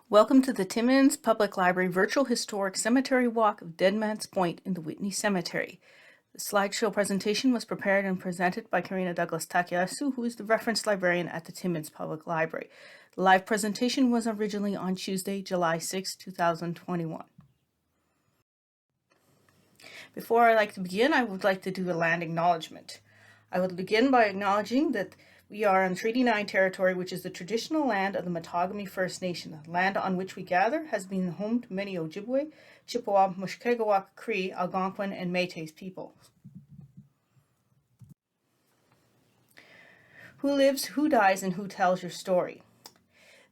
Welcome to the Timmins Public Library Virtual Historic Cemetery Walk of Deadman's Point in the Whitney Cemetery. The slideshow presentation was prepared and presented by Karina Douglas-Takayesu, who is the reference librarian at the Timmins Public Library. The live presentation was originally on Tuesday, July 6, 2021. Before I like to begin, I would like to do a land acknowledgement. I will begin by acknowledging that we are on Treaty 9 territory, which is the traditional land of the Matagami First Nation. The land on which we gather has been home to many Ojibwe, Chippewa, Mushkegowuk, Cree, Algonquin, and Métis peoples. Who lives, who dies, and who tells your story?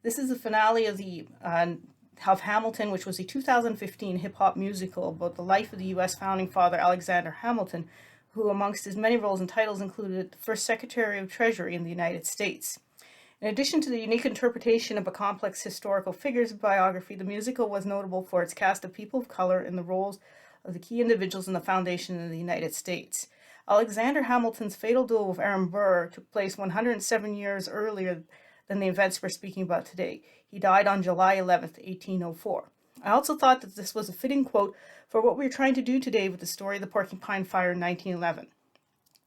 This is the finale of the of Hamilton, which was a 2015 hip-hop musical about the life of the U.S. founding father Alexander Hamilton, who amongst his many roles and titles included the first Secretary of Treasury in the United States. In addition to the unique interpretation of a complex historical figure's biography, the musical was notable for its cast of people of color in the roles of the key individuals in the foundation of the United States. Alexander Hamilton's fatal duel with Aaron Burr took place 107 years earlier than the events we're speaking about today. He died on July 11, 1804. I also thought that this was a fitting quote for what we're trying to do today with the story of the Porcupine Fire in 1911.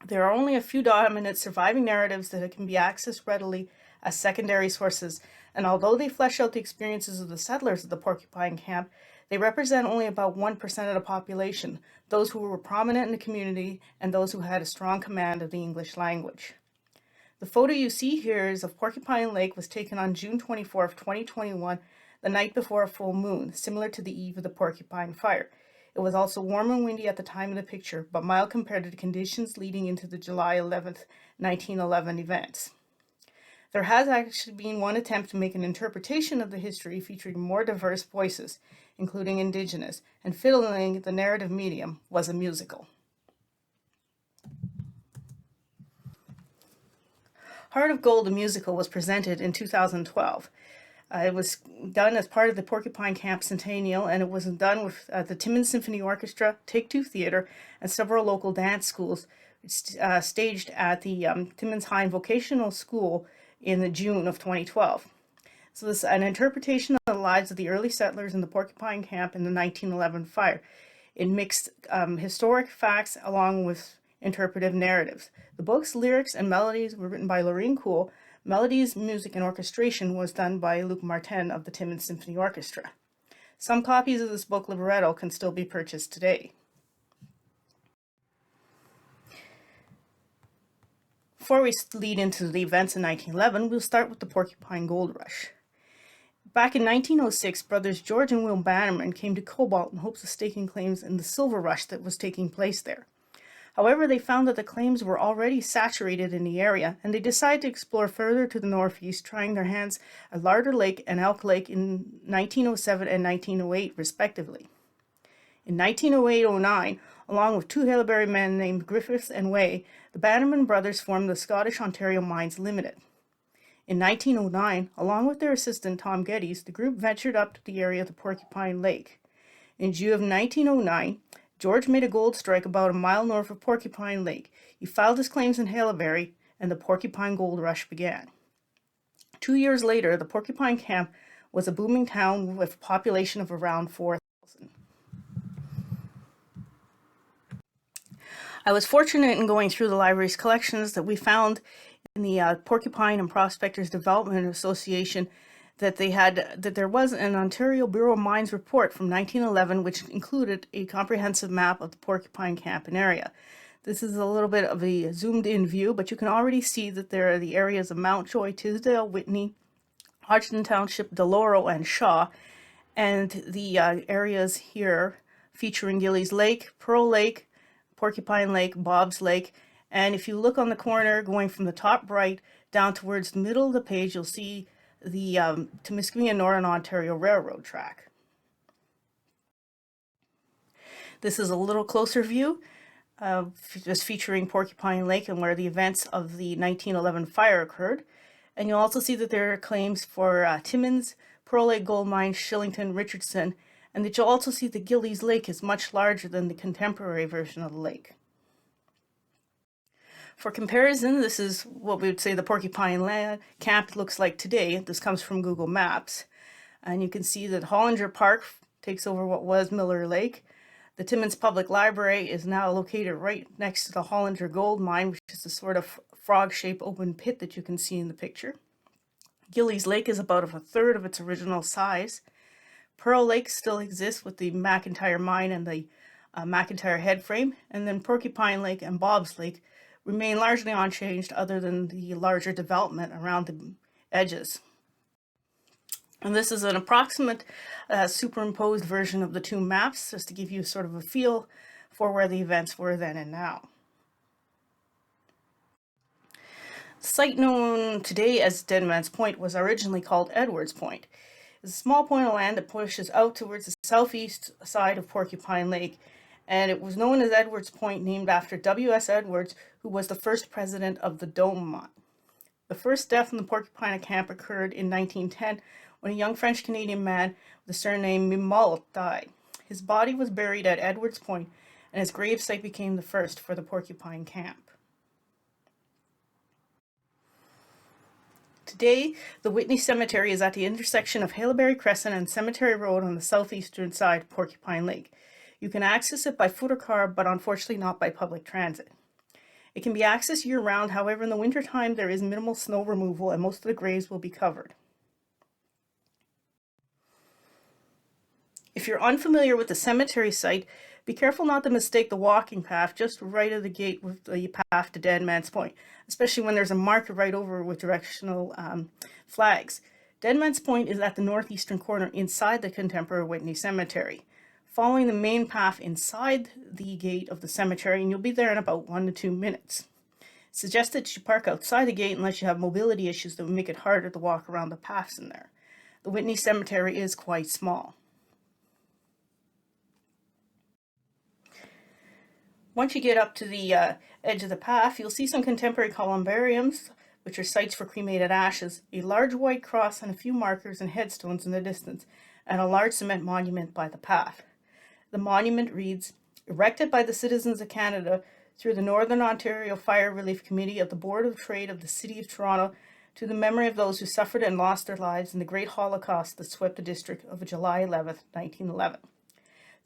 There are only a few dominant surviving narratives that can be accessed readily as secondary sources, and although they flesh out the experiences of the settlers of the Porcupine Camp, they represent only about 1% of the population, those who were prominent in the community and those who had a strong command of the English language. The photo you see here is of Porcupine Lake was taken on June 24, 2021, the night before a full moon, similar to the eve of the Porcupine Fire. It was also warm and windy at the time of the picture, but mild compared to the conditions leading into the July 11, 1911 events. There has actually been one attempt to make an interpretation of the history featuring more diverse voices, including Indigenous, and fiddling the narrative medium was a musical. Heart of Gold, the musical, was presented in 2012. It was done as part of the Porcupine Camp Centennial, and it was done with the Timmins Symphony Orchestra, Take Two Theater, and several local dance schools, staged at the Timmins High Vocational School in June of 2012. So this is an interpretation of the lives of the early settlers in the Porcupine Camp in the 1911 fire. It mixed historic facts along with interpretive narratives. The book's lyrics and melodies were written by Lorraine Cool. Melodies, music, and orchestration was done by Luc Martin of the Timmins Symphony Orchestra. Some copies of this book libretto can still be purchased today. Before we lead into the events in 1911, we'll start with the Porcupine Gold Rush. Back in 1906, brothers George and Will Bannerman came to Cobalt in hopes of staking claims in the silver rush that was taking place there. However, they found that the claims were already saturated in the area, and they decided to explore further to the northeast, trying their hands at Larder Lake and Elk Lake in 1907 and 1908, respectively. In 1908-09, along with two Haileybury men named Griffiths and Way, the Bannerman brothers formed the Scottish Ontario Mines Limited. In 1909, along with their assistant Tom Geddes, the group ventured up to the area of the Porcupine Lake. In June of 1909, George made a gold strike about a mile north of Porcupine Lake. He filed his claims in Haileybury, and the Porcupine Gold Rush began. 2 years later, the Porcupine Camp was a booming town with a population of around 4,000. I was fortunate in going through the library's collections that we found in the Porcupine and Prospectors Development Association that there was an Ontario Bureau of Mines report from 1911 which included a comprehensive map of the Porcupine Camp and area. This is a little bit of a zoomed in view, but you can already see that there are the areas of Mountjoy, Tisdale, Whitney, Hodgson Township, Deloro, and Shaw, and the areas here featuring Gillies Lake, Pearl Lake, Porcupine Lake, Bob's Lake, and if you look on the corner going from the top right down towards the middle of the page, you'll see the Timiskaming and Northern Ontario Railroad track. This is a little closer view, just featuring Porcupine Lake and where the events of the 1911 fire occurred. And you'll also see that there are claims for Timmins, Pearl Lake Gold Mine, Shillington, Richardson, and that you'll also see that Gillies Lake is much larger than the contemporary version of the lake. For comparison, this is what we would say the Porcupine Camp looks like today. This comes from Google Maps. And you can see that Hollinger Park takes over what was Miller Lake. The Timmins Public Library is now located right next to the Hollinger Gold Mine, which is a sort of frog-shaped open pit that you can see in the picture. Gillies Lake is about a third of its original size. Pearl Lake still exists with the McIntyre Mine and the McIntyre head frame, and then Porcupine Lake and Bob's Lake remain largely unchanged other than the larger development around the edges. And this is an approximate superimposed version of the two maps, just to give you sort of a feel for where the events were then and now. The site known today as Deadman's Point was originally called Edwards Point. It's a small point of land that pushes out towards the southeast side of Porcupine Lake, and it was known as Edwards Point, named after W.S. Edwards, who was the first president of the Dome Mine. The first death in the Porcupine Camp occurred in 1910 when a young French-Canadian man with the surname Mimalt died. His body was buried at Edwards Point, and his gravesite became the first for the Porcupine Camp. Today, the Whitney Cemetery is at the intersection of Haileybury Crescent and Cemetery Road on the southeastern side of Porcupine Lake. You can access it by foot or car, but unfortunately not by public transit. It can be accessed year-round, however in the wintertime there is minimal snow removal and most of the graves will be covered. If you're unfamiliar with the cemetery site, be careful not to mistake the walking path just right of the gate with the path to Deadman's Point, especially when there's a marker right over with directional flags. Deadman's Point is at the northeastern corner inside the contemporary Whitney Cemetery. Following the main path inside the gate of the cemetery, and you'll be there in about 1 to 2 minutes. It's suggested that you park outside the gate unless you have mobility issues that would make it harder to walk around the paths in there. The Whitney Cemetery is quite small. Once you get up to the edge of the path, you'll see some contemporary columbariums, which are sites for cremated ashes, a large white cross and a few markers and headstones in the distance, and a large cement monument by the path. The monument reads, "Erected by the citizens of Canada through the Northern Ontario Fire Relief Committee of the Board of Trade of the City of Toronto to the memory of those who suffered and lost their lives in the Great Holocaust that swept the district of July 11, 1911.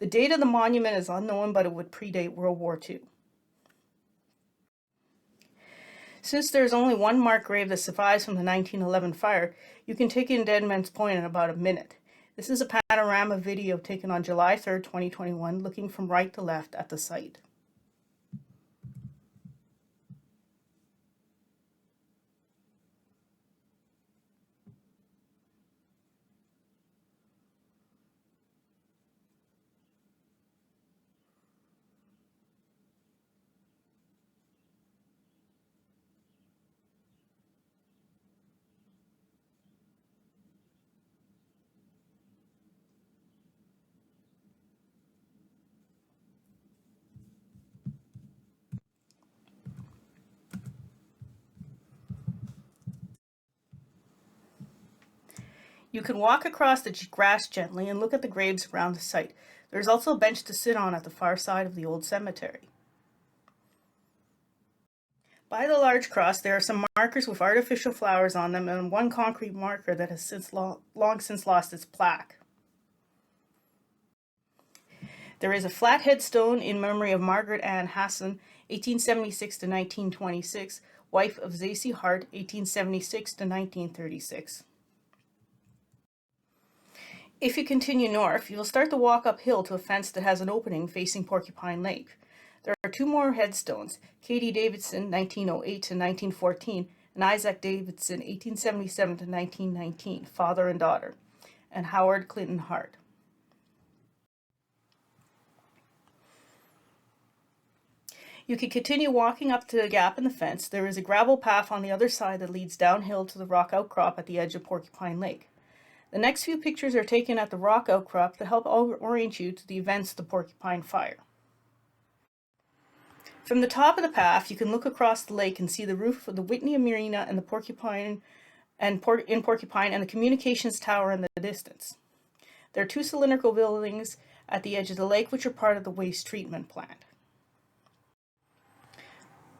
The date of the monument is unknown, but it would predate World War II. Since there is only one marked grave that survives from the 1911 fire, you can take in Deadman's Point in about a minute. This is a panorama video taken on July 3, 2021, looking from right to left at the site. You can walk across the grass gently and look at the graves around the site. There is also a bench to sit on at the far side of the old cemetery. By the large cross, there are some markers with artificial flowers on them and one concrete marker that has long since lost its plaque. There is a flat headstone in memory of Margaret Ann Hassan, 1876 to 1926, wife of Zacy Hart, 1876 to 1936. If you continue north, you will start to walk uphill to a fence that has an opening facing Porcupine Lake. There are two more headstones, Katie Davidson, 1908 to 1914, and Isaac Davidson, 1877 to 1919, father and daughter, and Howard Clinton Hart. You can continue walking up to the gap in the fence. There is a gravel path on the other side that leads downhill to the rock outcrop at the edge of Porcupine Lake. The next few pictures are taken at the rock outcrop to help orient you to the events of the Porcupine Fire. From the top of the path, you can look across the lake and see the roof of the Whitney Marina and the Porcupine and the communications tower in the distance. There are two cylindrical buildings at the edge of the lake which are part of the waste treatment plant.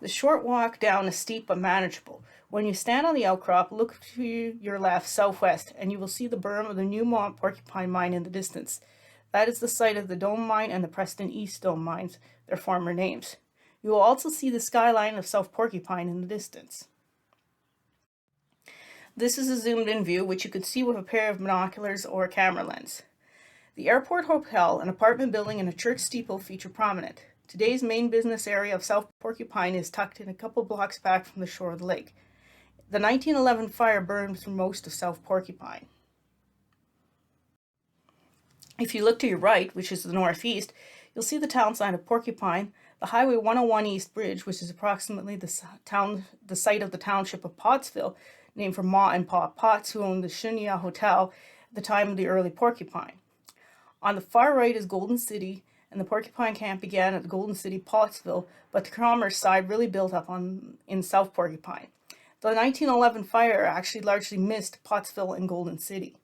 The short walk down is steep but manageable. When you stand on the outcrop, look to your left, southwest, and you will see the berm of the Newmont Porcupine Mine in the distance. That is the site of the Dome Mine and the Preston East Dome Mines, their former names. You will also see the skyline of South Porcupine in the distance. This is a zoomed-in view, which you could see with a pair of binoculars or a camera lens. The airport hotel, an apartment building, and a church steeple feature prominent. Today's main business area of South Porcupine is tucked in a couple blocks back from the shore of the lake. The 1911 fire burned through most of South Porcupine. If you look to your right, which is the northeast, you'll see the town sign of Porcupine, the Highway 101 East Bridge, which is approximately the site of the township of Pottsville, named for Ma and Pa Potts, who owned the Shunia Hotel at the time of the early Porcupine. On the far right is Golden City, and the Porcupine Camp began at the Golden City, Pottsville, but the commerce side really built up in South Porcupine. The 1911 fire actually largely missed Pottsville and Golden City.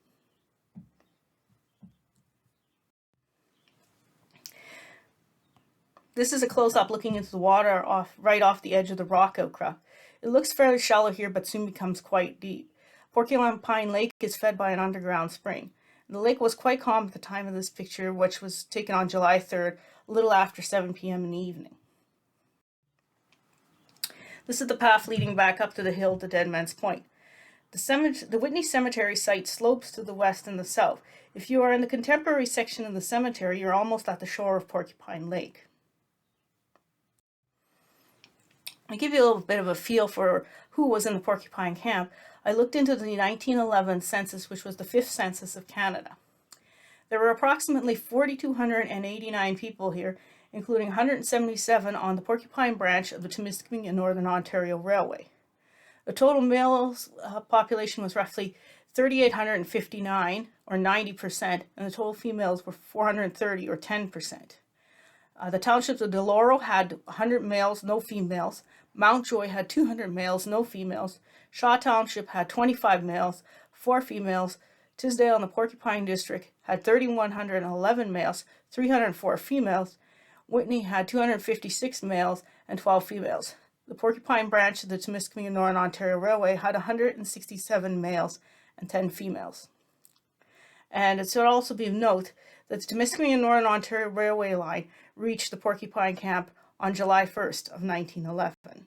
This is a close-up looking into the water right off the edge of the rock outcrop. It looks fairly shallow here, but soon becomes quite deep. Porcupine Lake is fed by an underground spring. The lake was quite calm at the time of this picture, which was taken on July 3rd, a little after 7 p.m. in the evening. This is the path leading back up to the hill to Deadman's Point. The Whitney Cemetery site slopes to the west and the south. If you are in the contemporary section of the cemetery, you're almost at the shore of Porcupine Lake. I give you a little bit of a feel for who was in the Porcupine Camp. I looked into the 1911 census, which was the 5th census of Canada. There were approximately 4,289 people here, including 177 on the Porcupine branch of the Timiskaming and Northern Ontario Railway. The total male population was roughly 3,859, or 90%, and the total females were 430, or 10%. The townships of Deloro had 100 males, no females. Mountjoy had 200 males, no females. Shaw Township had 25 males, 4 females. Tisdale in the Porcupine District had 3,111 males, 304 females. Whitney had 256 males and 12 females. The Porcupine branch of the Timiskaming and Northern Ontario Railway had 167 males and 10 females. And it should also be of note that the Timiskaming and Northern Ontario Railway line reached the Porcupine Camp on July 1st of 1911.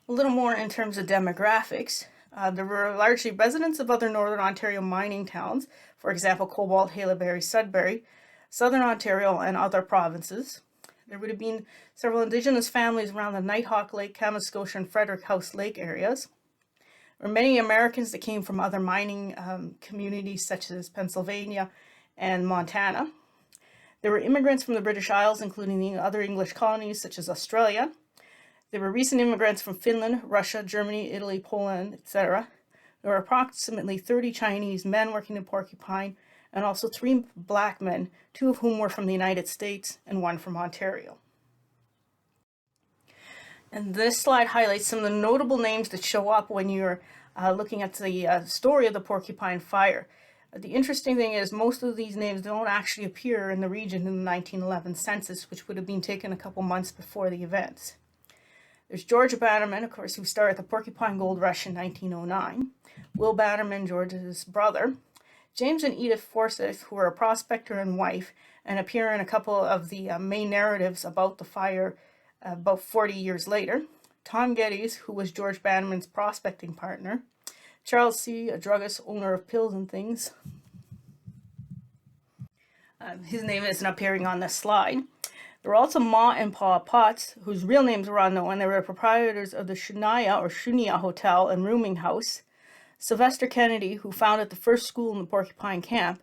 A little more in terms of demographics. There were largely residents of other Northern Ontario mining towns, for example, Cobalt, Haileybury, Sudbury, Southern Ontario, and other provinces. There would have been several Indigenous families around the Nighthawk Lake, Kamoskosha, and Frederick House Lake areas. There were many Americans that came from other mining communities such as Pennsylvania and Montana. There were immigrants from the British Isles, including the other English colonies such as Australia. There were recent immigrants from Finland, Russia, Germany, Italy, Poland, etc. There were approximately 30 Chinese men working in Porcupine, and also 3 black men, 2 of whom were from the United States and 1 from Ontario. And this slide highlights some of the notable names that show up when you're looking at the story of the Porcupine Fire. The interesting thing is most of these names don't actually appear in the region in the 1911 census, which would have been taken a couple months before the events. There's George Bannerman, of course, who started the Porcupine Gold Rush in 1909. Will Bannerman, George's brother. James and Edith Forsyth, who were a prospector and wife, and appear in a couple of the main narratives about the fire about 40 years later. Tom Geddes, who was George Bannerman's prospecting partner. Charles C., a druggist, owner of pills and things. His name isn't appearing on this slide. There were also Ma and Pa Potts, whose real names were unknown. They were proprietors of the Shunia Hotel and Rooming House. Sylvester Kennedy, who founded the first school in the Porcupine Camp.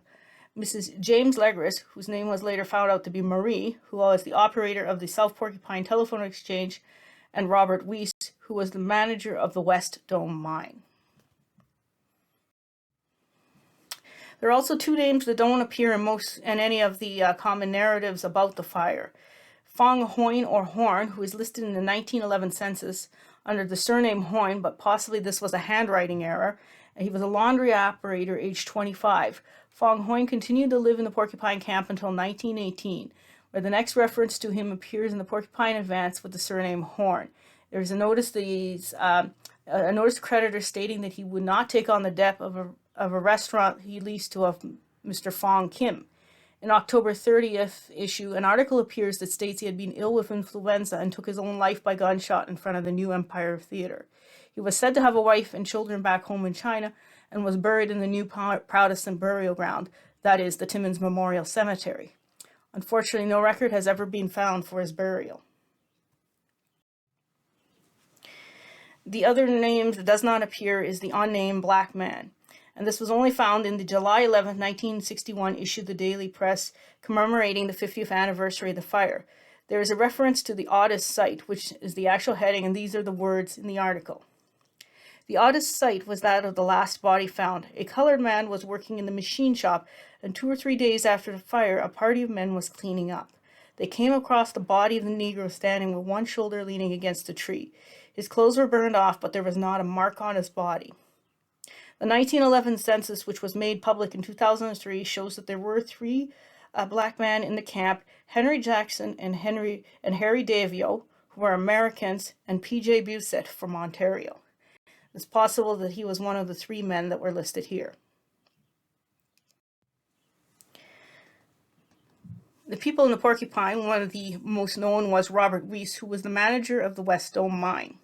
Mrs. James Legris, whose name was later found out to be Marie, who was the operator of the South Porcupine Telephone Exchange. And Robert Weiss, who was the manager of the West Dome Mine. There are also 2 names that don't appear in any of the common narratives about the fire. Fong Hoyne or Horn, who is listed in the 1911 census under the surname Hoyne, but possibly this was a handwriting error. He was a laundry operator, aged 25. Fong Hoyne continued to live in the Porcupine Camp until 1918, where the next reference to him appears in the Porcupine Advance with the surname Horn. There is a notice a notice creditor stating that he would not take on the debt of a restaurant he leased to Mr. Fong Kim. In October 30th issue, an article appears that states he had been ill with influenza and took his own life by gunshot in front of the New Empire Theater. He was said to have a wife and children back home in China and was buried in the new Protestant burial ground, that is, the Timmins Memorial Cemetery. Unfortunately, no record has ever been found for his burial. The other name that does not appear is the unnamed black man, and this was only found in the July 11, 1961 issue of the Daily Press commemorating the 50th anniversary of the fire. There is a reference to the oddest sight, which is the actual heading, and these are the words in the article. The oddest sight was that of the last body found. A colored man was working in the machine shop, and 2 or 3 days after the fire, a party of men was cleaning up. They came across the body of the Negro standing with one shoulder leaning against a tree. His clothes were burned off, but there was not a mark on his body. The 1911 census, which was made public in 2003, shows that there were 3 black men in the camp: Henry Jackson and Harry Davio, who were Americans, and P.J. Busett from Ontario. It's possible that he was one of the 3 men that were listed here. The people in the Porcupine, one of the most known was Robert Weiss, who was the manager of the West Dome mine.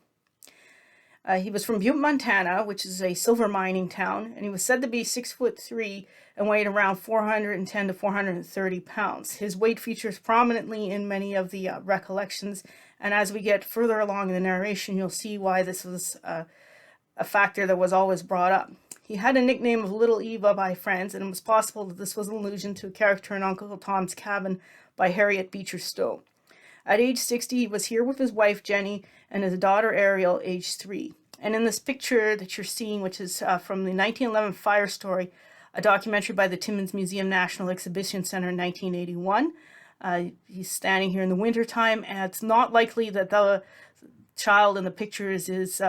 He was from Butte, Montana, which is a silver mining town, and he was said to be 6'3" and weighed around 410 to 430 pounds. His weight features prominently in many of the recollections, and as we get further along in the narration, you'll see why this was a factor that was always brought up. He had a nickname of Little Eva by friends, and it was possible that this was an allusion to a character in Uncle Tom's Cabin by Harriet Beecher Stowe. At age 60, he was here with his wife Jenny and his daughter Ariel, age 3. And in this picture that you're seeing, which is from the 1911 Fire Story, a documentary by the Timmins Museum National Exhibition Center in 1981, he's standing here in the wintertime, and it's not likely that the child in the picture is his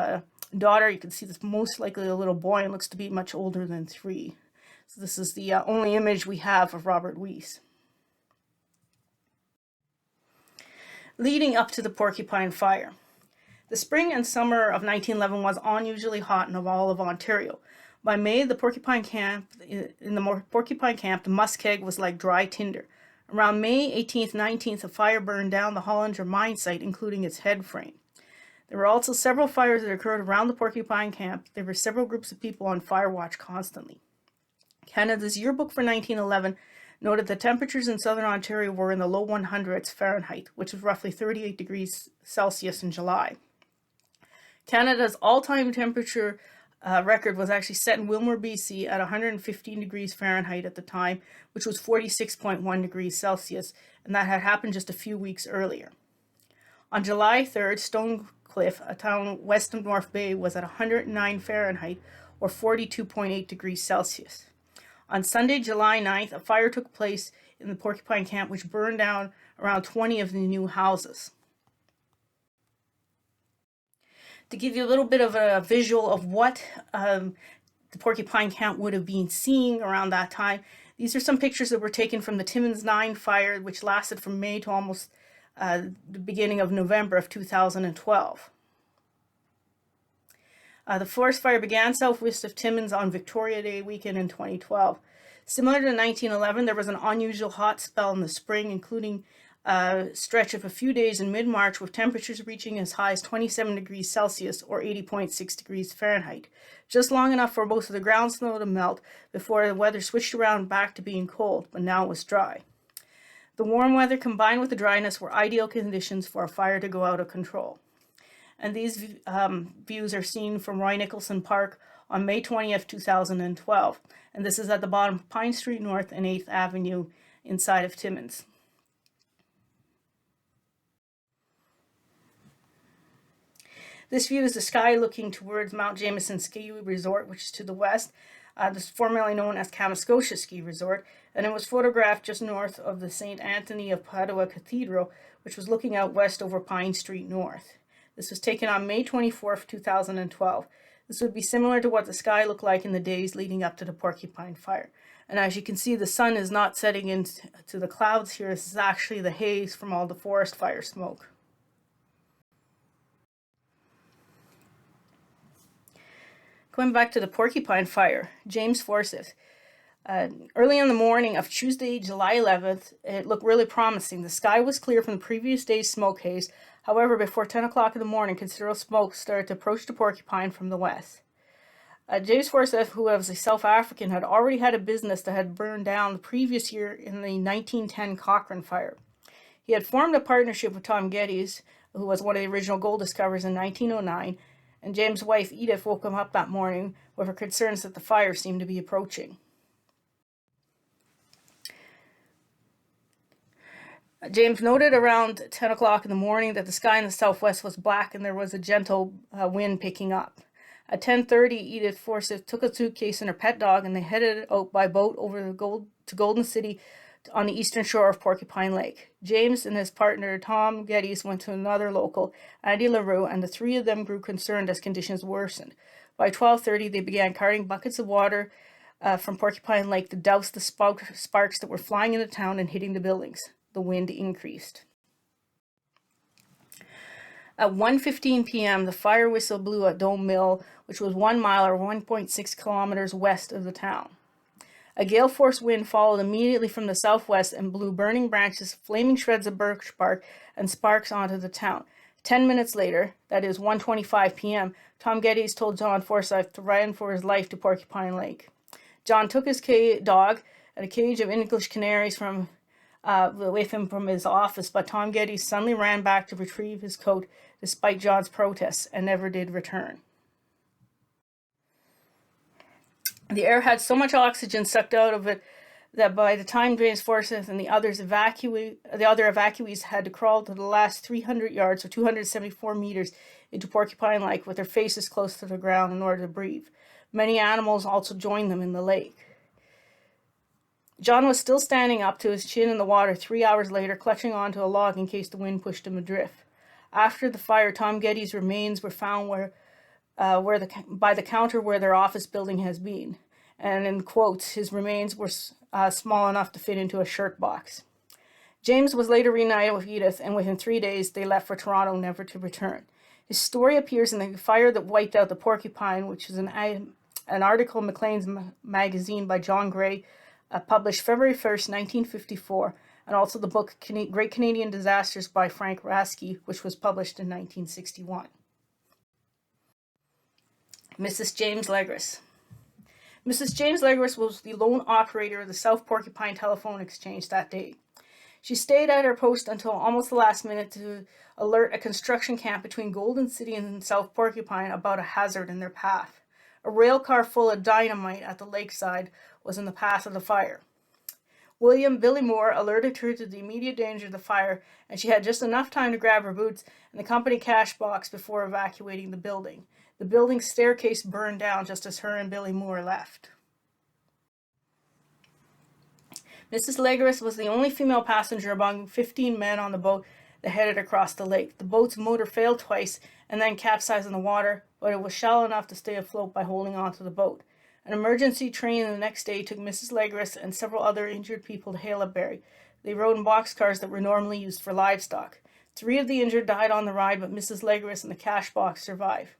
daughter. You can see this most likely a little boy and looks to be much older than 3. So this is the only image we have of Robert Weiss. Leading up to the Porcupine Fire. The spring and summer of 1911 was unusually hot in all of Ontario. By May, the Porcupine Camp, the muskeg was like dry tinder. Around May 18th, 19th, a fire burned down the Hollinger mine site, including its head frame. There were also several fires that occurred around the Porcupine Camp. There were several groups of people on fire watch constantly. Canada's yearbook for 1911 noted that temperatures in southern Ontario were in the low 100s Fahrenheit, which was roughly 38 degrees Celsius in July. Canada's all-time temperature record was actually set in Wilmore, BC at 115 degrees Fahrenheit at the time, which was 46.1 degrees Celsius, and that had happened just a few weeks earlier. On July 3rd, Stonecliff, a town west of North Bay, was at 109 Fahrenheit, or 42.8 degrees Celsius. On Sunday, July 9th, a fire took place in the Porcupine Camp, which burned down around 20 of the new houses. To give you a little bit of a visual of what the Porcupine Camp would have been seeing around that time, these are some pictures that were taken from the Timmins 9 fire, which lasted from May to almost the beginning of November of 2012. The forest fire began southwest of Timmins on Victoria Day weekend in 2012. Similar to 1911, there was an unusual hot spell in the spring, including a stretch of a few days in mid-March with temperatures reaching as high as 27 degrees Celsius or 80.6 degrees Fahrenheit, just long enough for most of the ground snow to melt before the weather switched around back to being cold, but now it was dry. The warm weather combined with the dryness were ideal conditions for a fire to go out of control. And these views are seen from Roy Nicholson Park on May 20th, 2012. And this is at the bottom of Pine Street North and 8th Avenue inside of Timmins. This view is the sky looking towards Mount Jameson Ski Resort, which is to the west. This is formerly known as Kamoskosia Ski Resort, and it was photographed just north of the St. Anthony of Padua Cathedral, which was looking out west over Pine Street North. This was taken on May 24th, 2012. This would be similar to what the sky looked like in the days leading up to the Porcupine Fire. And as you can see, the sun is not setting into the clouds here. This is actually the haze from all the forest fire smoke. Going back to the Porcupine Fire, James Forsyth. Early in the morning of Tuesday, July 11th, it looked really promising. The sky was clear from the previous day's smoke haze. However, before 10 o'clock in the morning, considerable smoke started to approach the Porcupine from the west. James Forsyth, who was a South African, had already had a business that had burned down the previous year in the 1910 Cochrane Fire. He had formed a partnership with Tom Geddes, who was one of the original gold discoverers in 1909, and James' wife Edith woke him up that morning with her concerns that the fire seemed to be approaching. James noted around 10 o'clock in the morning that the sky in the southwest was black and there was a gentle wind picking up. At 10:30, Edith Forsyth took a suitcase and her pet dog and they headed out by boat over to Golden City on the eastern shore of Porcupine Lake. James and his partner Tom Geddes went to another local, Andy LaRue, and the three of them grew concerned as conditions worsened. By 12:30, they began carting buckets of water from Porcupine Lake to douse the sparks that were flying into town and hitting the buildings. The wind increased. At 1:15 p.m., the fire whistle blew at Dome Mill, which was 1 mile or 1.6 kilometers west of the town. A gale-force wind followed immediately from the southwest and blew burning branches, flaming shreds of birch bark, and sparks onto the town. 10 minutes later, that is 1:25 p.m., Tom Geddes told John Forsyth to run for his life to Porcupine Lake. John took his dog and a cage of English canaries with him from his office, but Tom Geddes suddenly ran back to retrieve his coat despite John's protests and never did return. The air had so much oxygen sucked out of it that by the time James Forsyth and the other evacuees had to crawl to the last 300 yards or 274 meters into Porcupine Lake with their faces close to the ground in order to breathe. Many animals also joined them in the lake. John was still standing up to his chin in the water 3 hours later, clutching onto a log in case the wind pushed him adrift. After the fire, Tom Geddes' remains were found by the counter where their office building has been. And in quotes, his remains were small enough to fit into a shirt box. James was later reunited with Edith, and within 3 days they left for Toronto, never to return. His story appears in The Fire That Wiped Out the Porcupine, which is an article in Maclean's magazine by John Gray, published February 1st, 1954, and also the book Great Canadian Disasters by Frank Rasky, which was published in 1961. Mrs. James Legris. Mrs. James Legris was the lone operator of the South Porcupine Telephone Exchange that day. She stayed at her post until almost the last minute to alert a construction camp between Golden City and South Porcupine about a hazard in their path. A rail car full of dynamite at the lakeside was in the path of the fire. William Billy Moore alerted her to the immediate danger of the fire, and she had just enough time to grab her boots and the company cash box before evacuating the building. The building's staircase burned down just as her and Billy Moore left. Mrs. Legris was the only female passenger among 15 men on the boat that headed across the lake. The boat's motor failed twice and then capsized in the water, but it was shallow enough to stay afloat by holding onto the boat. An emergency train the next day took Mrs. Legris and several other injured people to Haileybury. They rode in boxcars that were normally used for livestock. 3 of the injured died on the ride, but Mrs. Legris and the cash box survived.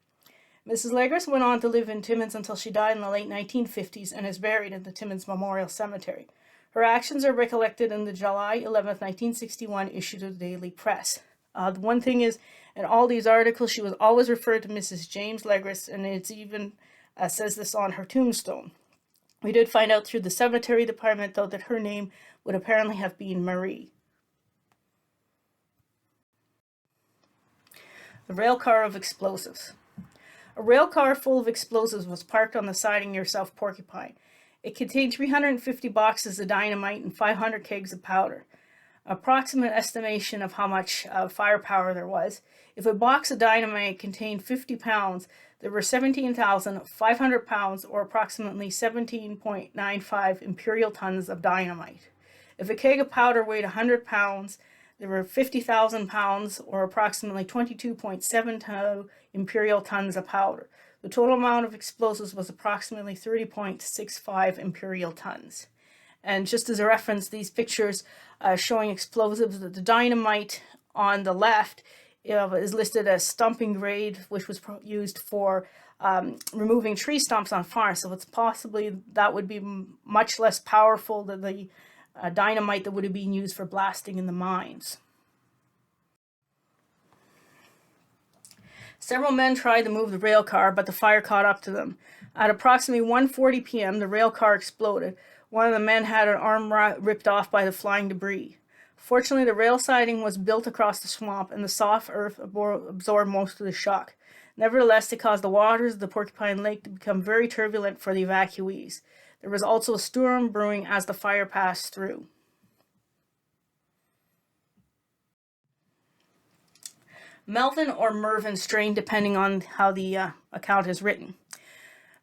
Mrs. Legris went on to live in Timmins until she died in the late 1950s and is buried in the Timmins Memorial Cemetery. Her actions are recollected in the July 11, 1961 issue of the Daily Press. The one thing is, in all these articles, she was always referred to Mrs. James Legris, and it's even says this on her tombstone. We did find out through the cemetery department, though, that her name would apparently have been Marie. The Railcar of Explosives. A rail car full of explosives was parked on the siding near South Porcupine. It contained 350 boxes of dynamite and 500 kegs of powder. Approximate estimation of how much firepower there was. If a box of dynamite contained 50 pounds, there were 17,500 pounds, or approximately 17.95 imperial tons of dynamite. If a keg of powder weighed 100 pounds, there were 50,000 pounds, or approximately 22.72 imperial tons of powder. The total amount of explosives was approximately 30.65 imperial tons. And just as a reference, these pictures showing explosives, the dynamite on the left is listed as stumping grade, which was used for removing tree stumps on farms. So it's possibly that would be much less powerful than the dynamite that would have been used for blasting in the mines. Several men tried to move the rail car, but the fire caught up to them. At approximately 1:40 p.m., the rail car exploded. One of the men had an arm ripped off by the flying debris. Fortunately, the rail siding was built across the swamp, and the soft earth absorbed most of the shock. Nevertheless, it caused the waters of the Porcupine Lake to become very turbulent for the evacuees. There was also a storm brewing as the fire passed through. Melvin or Mervyn Strain, depending on how the account is written.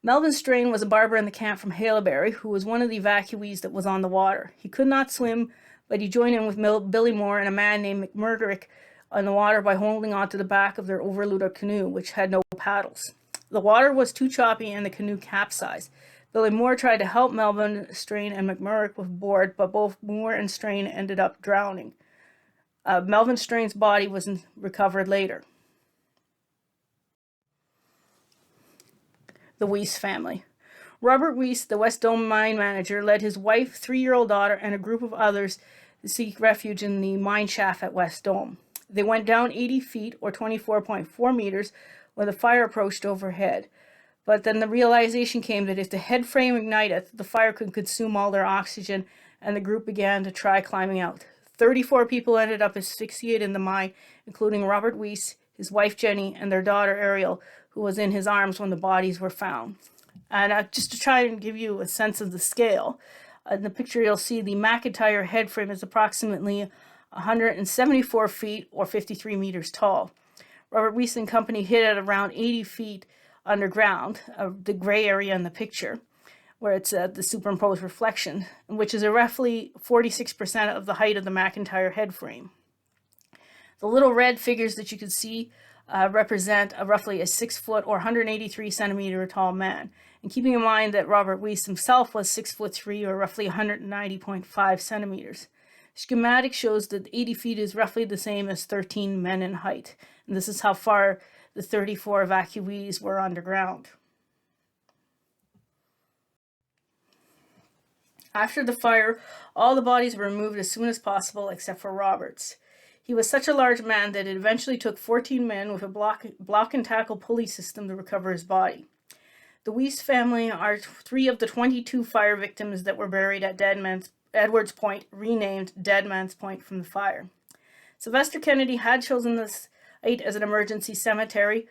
Melvin Strain was a barber in the camp from Haileybury who was one of the evacuees that was on the water. He could not swim, but he joined in with Billy Moore and a man named McMurdoch on the water by holding onto the back of their overloaded canoe, which had no paddles. The water was too choppy and the canoe capsized. Billy Moore tried to help Melvin Strain and McMurdoch with board, but both Moore and Strain ended up drowning. Melvin Strain's body was recovered later. The Weiss family. Robert Weiss, the West Dome mine manager, led his wife, 3-year-old daughter, and a group of others to seek refuge in the mine shaft at West Dome. They went down 80 feet, or 24.4 meters, when the fire approached overhead. But then the realization came that if the head frame ignited, the fire could consume all their oxygen, and the group began to try climbing out. 34 people ended up asphyxiated in the mine, including Robert Weiss, his wife Jenny, and their daughter Ariel, who was in his arms when the bodies were found. And just to try and give you a sense of the scale, in the picture you'll see the McIntyre head frame is approximately 174 feet or 53 meters tall. Robert Weiss and company hid at around 80 feet underground, the gray area in the picture, where it's the superimposed reflection, which is a roughly 46% of the height of the McIntyre head frame. The little red figures that you can see represent roughly a 6 foot or 183 centimeter tall man. And keeping in mind that Robert Weiss himself was 6'3" or roughly 190.5 centimeters. Schematic shows that 80 feet is roughly the same as 13 men in height. And this is how far the 34 evacuees were underground. After the fire, all the bodies were removed as soon as possible except for Robert's. He was such a large man that it eventually took 14 men with a block and tackle pulley system to recover his body. The Weiss family are 3 of the 22 fire victims that were buried at Edwards Point, renamed Deadman's Point from the fire. Sylvester Kennedy had chosen this site as an emergency cemetery,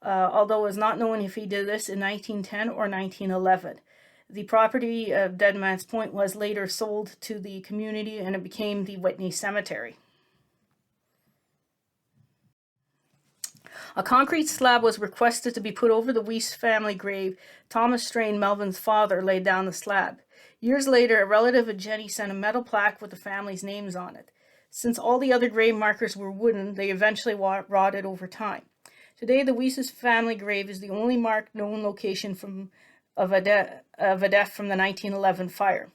although it is not known if he did this in 1910 or 1911. The property of Deadman's Point was later sold to the community and it became the Whitney Cemetery. A concrete slab was requested to be put over the Weiss family grave. Thomas Strain, Melvin's father, laid down the slab. Years later, a relative of Jenny sent a metal plaque with the family's names on it. Since all the other grave markers were wooden, they eventually rotted over time. Today, the Weiss family grave is the only marked known location of a death from the 1911 fire.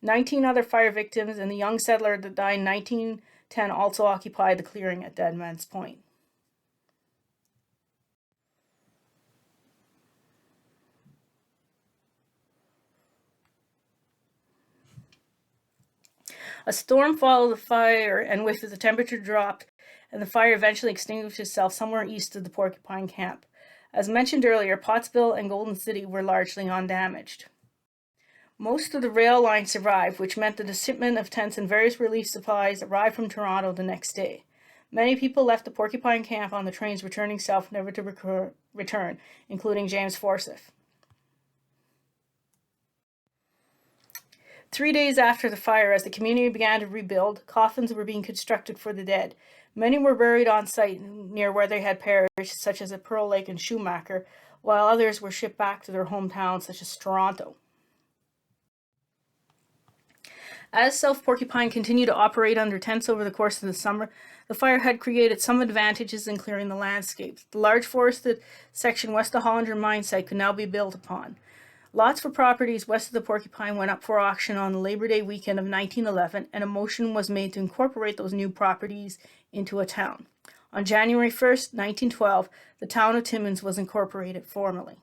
19 other fire victims and the young settler that died in 1910 also occupied the clearing at Deadman's Point. A storm followed the fire, and with it, the temperature dropped, and the fire eventually extinguished itself somewhere east of the Porcupine Camp. As mentioned earlier, Pottsville and Golden City were largely undamaged. Most of the rail line survived, which meant that the shipment of tents and various relief supplies arrived from Toronto the next day. Many people left the Porcupine Camp on the trains returning south, never to return, including James Forsyth. 3 days after the fire, as the community began to rebuild, coffins were being constructed for the dead. Many were buried on site near where they had perished, such as at Pearl Lake and Schumacher, while others were shipped back to their hometowns, such as Toronto. As South Porcupine continued to operate under tents over the course of the summer, the fire had created some advantages in clearing the landscape. The large forested section west of Hollinger mine site could now be built upon. Lots for properties west of the Porcupine went up for auction on the Labor Day weekend of 1911, and a motion was made to incorporate those new properties into a town. On January 1st, 1912, the town of Timmins was incorporated formally.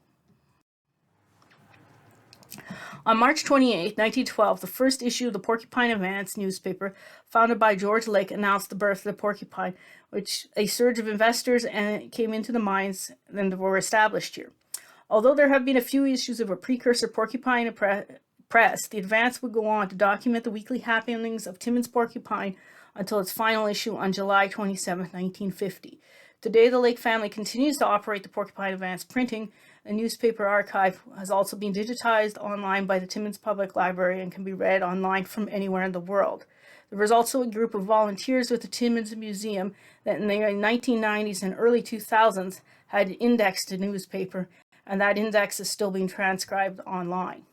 On March 28, 1912, the first issue of the Porcupine Advance newspaper, founded by George Lake, announced the birth of the Porcupine, which a surge of investors came into the mines and were established here. Although there have been a few issues of a precursor Porcupine press, the Advance would go on to document the weekly happenings of Timmins Porcupine until its final issue on July 27, 1950. Today, the Lake family continues to operate the Porcupine Advance printing. A newspaper archive has also been digitized online by the Timmins Public Library and can be read online from anywhere in the world. There was also a group of volunteers with the Timmins Museum that in the 1990s and early 2000s had indexed the newspaper, and that index is still being transcribed online.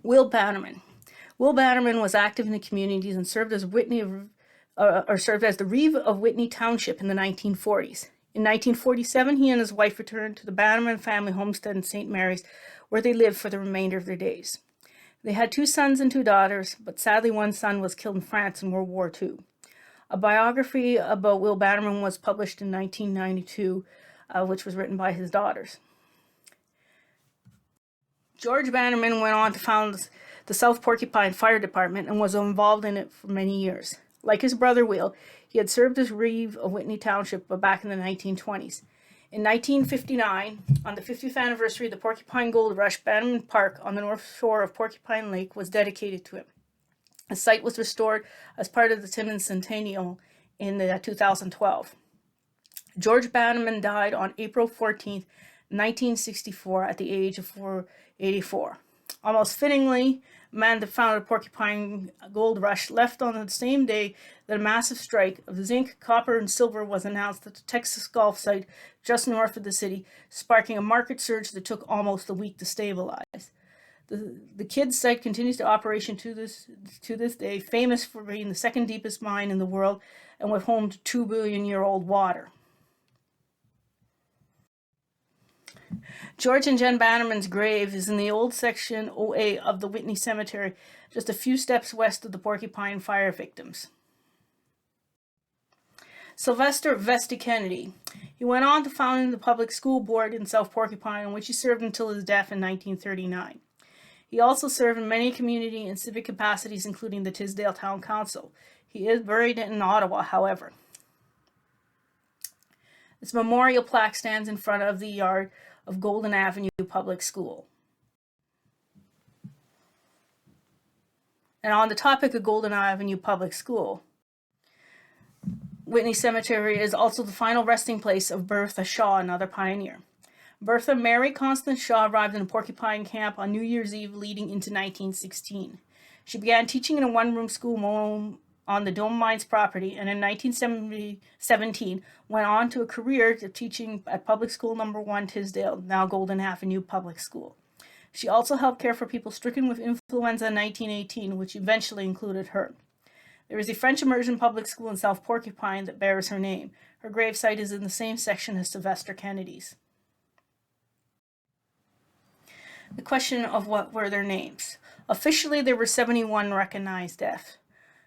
Will Bannerman. Will Bannerman was active in the communities and served as the Reeve of Whitney Township in the 1940s. In 1947, he and his wife returned to the Bannerman family homestead in St. Mary's, where they lived for the remainder of their days. They had 2 sons and 2 daughters, but sadly one son was killed in France in World War II. A biography about Will Bannerman was published in 1992, which was written by his daughters. George Bannerman went on to found the South Porcupine Fire Department and was involved in it for many years. Like his brother Will, he had served as Reeve of Whitney Township back in the 1920s. In 1959, on the 50th anniversary of the Porcupine Gold Rush, Bannerman Park on the north shore of Porcupine Lake was dedicated to him. The site was restored as part of the Timmins Centennial in 2012. George Bannerman died on April 14, 1964, at the age of 84. Almost fittingly, the man that founded Porcupine Gold Rush left on the same day that a massive strike of zinc, copper, and silver was announced at the Texas Gulf site just north of the city, sparking a market surge that took almost a week to stabilize. The Kidd site continues to operation to this day, famous for being the second deepest mine in the world and with home to 2 billion-year-old water. George and Jen Bannerman's grave is in the old section OA of the Whitney Cemetery, just a few steps west of the Porcupine Fire victims. Sylvester Vesty Kennedy. He went on to found the public school board in South Porcupine, in which he served until his death in 1939. He also served in many community and civic capacities, including the Tisdale Town Council. He is buried in Ottawa, however. This memorial plaque stands in front of the yard of Golden Avenue Public School. And on the topic of Golden Avenue Public School, Whitney Cemetery is also the final resting place of Bertha Shaw, another pioneer. Bertha Mary Constance Shaw arrived in a Porcupine Camp on New Year's Eve leading into 1916. She began teaching in a one-room school on the Dome Mines property, and in 1917 went on to a career of teaching at Public School No. 1 Tisdale, now Golden Avenue Public School. She also helped care for people stricken with influenza in 1918, which eventually included her. There is a French immersion public school in South Porcupine that bears her name. Her gravesite is in the same section as Sylvester Kennedy's. The question of what were their names. Officially, there were 71 recognized deaths.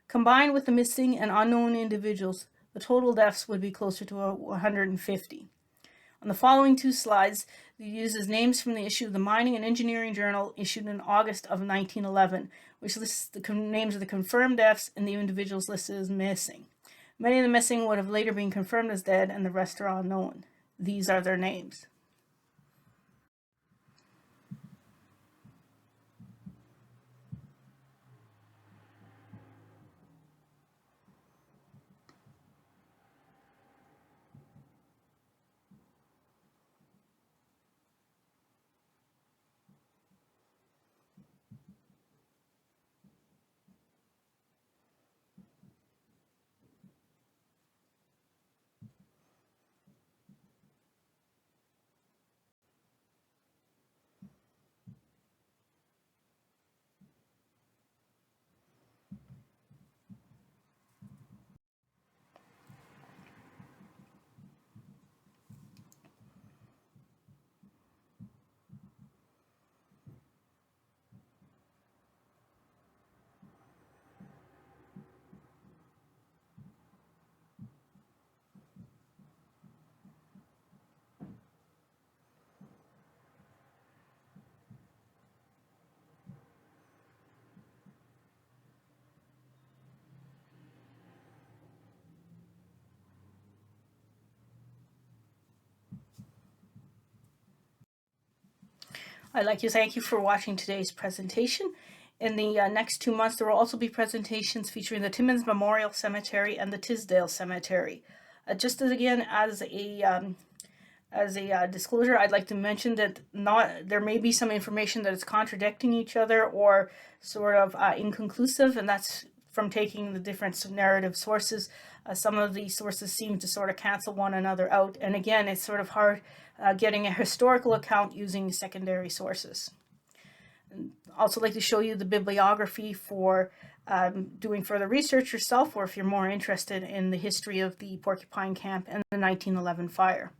Combined with the missing and unknown individuals, the total deaths would be closer to 150. On the following 2 slides, it uses names from the issue of the Mining and Engineering Journal issued in August of 1911, which lists the names of the confirmed deaths and the individuals listed as missing. Many of the missing would have later been confirmed as dead, and the rest are unknown. These are their names. I'd like to thank you for watching today's presentation. In the next 2 months, there will also be presentations featuring the Timmins Memorial Cemetery and the Tisdale Cemetery. Just as a disclosure, I'd like to mention that there may be some information that is contradicting each other or sort of inconclusive, and that's from taking the different narrative sources. Some of these sources seem to sort of cancel one another out, and again, it's sort of hard getting a historical account using secondary sources. And also like to show you the bibliography for doing further research yourself, or if you're more interested in the history of the Porcupine Camp and the 1911 fire.